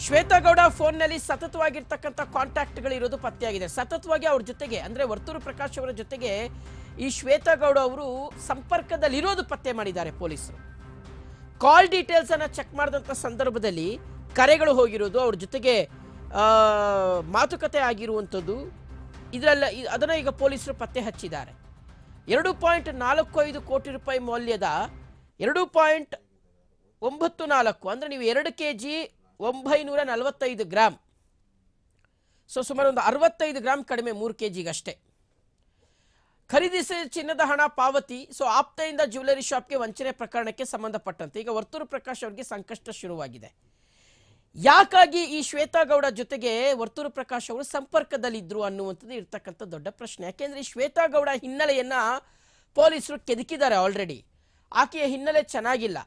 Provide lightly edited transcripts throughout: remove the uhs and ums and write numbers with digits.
ಶ್ವೇತಾಗೌಡ ಫೋನ್ನಲ್ಲಿ ಸತತವಾಗಿರ್ತಕ್ಕಂಥ ಕಾಂಟ್ಯಾಕ್ಟ್ಗಳಿರೋದು ಪತ್ತೆಯಾಗಿದೆ. ಸತತವಾಗಿ ಅವ್ರ ಜೊತೆಗೆ ಅಂದರೆ ವರ್ತೂರು ಪ್ರಕಾಶ್ ಅವರ ಜೊತೆಗೆ ಈ ಶ್ವೇತಾಗೌಡ ಅವರು ಸಂಪರ್ಕದಲ್ಲಿರೋದು ಪತ್ತೆ ಮಾಡಿದ್ದಾರೆ ಪೊಲೀಸರು. ಕಾಲ್ ಡೀಟೇಲ್ಸ್ ಅನ್ನು ಚೆಕ್ ಮಾಡಿದಂಥ ಸಂದರ್ಭದಲ್ಲಿ ಕರೆಗಳು ಹೋಗಿರೋದು, ಅವ್ರ ಜೊತೆಗೆ ಮಾತುಕತೆ ಆಗಿರುವಂಥದ್ದು ಇದರಲ್ಲ. ಅದನ್ನು ಈಗ ಪೊಲೀಸರು ಪತ್ತೆ ಹಚ್ಚಿದ್ದಾರೆ. 2.45 ಕೋಟಿ ರೂಪಾಯಿ ಮೌಲ್ಯದ 2.94 ಅಂದರೆ ನೀವು 2 kg 945 ಗ್ರಾಮ್, ಸೊ ಸುಮಾರು ಒಂದು 65 ಗ್ರಾಮ್ ಕಡಿಮೆ, 3 kg ಅಷ್ಟೇ ಖರೀದಿಸಿದ ಚಿನ್ನದ ಹಣ ಪಾವತಿ. ಸೊ ಆಪ್ತೆಯಿಂದ ಜ್ಯುವೆಲರಿ ಶಾಪ್ಗೆ ವಂಚನೆ ಪ್ರಕರಣಕ್ಕೆ ಸಂಬಂಧಪಟ್ಟಂತೆ ಈಗ ವರ್ತೂರು ಪ್ರಕಾಶ್ ಅವರಿಗೆ ಸಂಕಷ್ಟ ಶುರುವಾಗಿದೆ. ಯಾಕಾಗಿ ಈ ಶ್ವೇತಾಗೌಡ ಜೊತೆಗೆ ವರ್ತೂರು ಪ್ರಕಾಶ್ ಅವರು ಸಂಪರ್ಕದಲ್ಲಿದ್ದರು ಅನ್ನುವಂಥದ್ದು ಇರ್ತಕ್ಕಂಥ ದೊಡ್ಡ ಪ್ರಶ್ನೆ. ಯಾಕೆಂದರೆ ಈ ಶ್ವೇತಾಗೌಡ ಹಿನ್ನೆಲೆಯನ್ನು ಪೊಲೀಸರು ಕೆದಕಿದ್ದಾರೆ ಆಲ್ರೆಡಿ. ಆಕೆಯ ಹಿನ್ನೆಲೆ ಚೆನ್ನಾಗಿಲ್ಲ.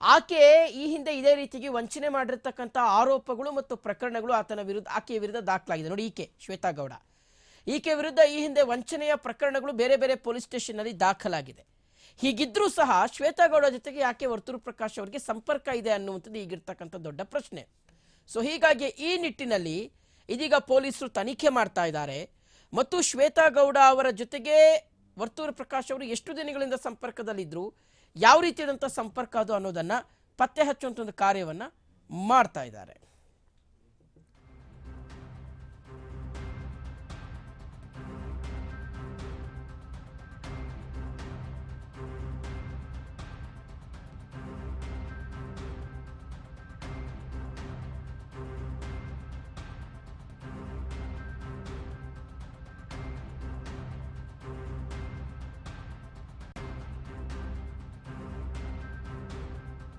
ಆಕೆ ಈ ಹಿಂದೆ ಇದೇ ರೀತಿಗೆ ವಂಚನೆ ಮಾಡಿರ್ತಕ್ಕಂಥ ಆರೋಪಗಳು ಮತ್ತು ಪ್ರಕರಣಗಳು ಆಕೆಯ ವಿರುದ್ಧ ದಾಖಲಾಗಿದೆ. ನೋಡಿ, ಈಕೆ ಶ್ವೇತಾಗೌಡ, ಈಕೆ ವಿರುದ್ಧ ಈ ಹಿಂದೆ ವಂಚನೆಯ ಪ್ರಕರಣಗಳು ಬೇರೆ ಬೇರೆ ಪೊಲೀಸ್ ಸ್ಟೇಷನ್ನಲ್ಲಿ ದಾಖಲಾಗಿದೆ. ಹೀಗಿದ್ರೂ ಸಹ ಶ್ವೇತಾಗೌಡ ಜೊತೆಗೆ ಯಾಕೆ ವರ್ತೂರು ಪ್ರಕಾಶ್ ಅವರಿಗೆ ಸಂಪರ್ಕ ಇದೆ ಅನ್ನುವಂಥದ್ದು ಈಗಿರ್ತಕ್ಕಂಥ ದೊಡ್ಡ ಪ್ರಶ್ನೆ. ಸೊ ಹೀಗಾಗಿ ಈ ನಿಟ್ಟಿನಲ್ಲಿ ಇದೀಗ ಪೊಲೀಸರು ತನಿಖೆ ಮಾಡ್ತಾ ಇದ್ದಾರೆ ಮತ್ತು ಶ್ವೇತಾಗೌಡ ಅವರ ಜೊತೆಗೆ ವರ್ತೂರು ಪ್ರಕಾಶ್ ಅವರು ಎಷ್ಟು ದಿನಗಳಿಂದ ಸಂಪರ್ಕದಲ್ಲಿದ್ದರು, ಯಾವ ರೀತಿಯಾದಂಥ ಸಂಪರ್ಕ ಅದು ಅನ್ನೋದನ್ನು ಪತ್ತೆ ಹಚ್ಚುವಂಥ ಒಂದು ಕಾರ್ಯವನ್ನು ಮಾಡ್ತಾ ಇದ್ದಾರೆ.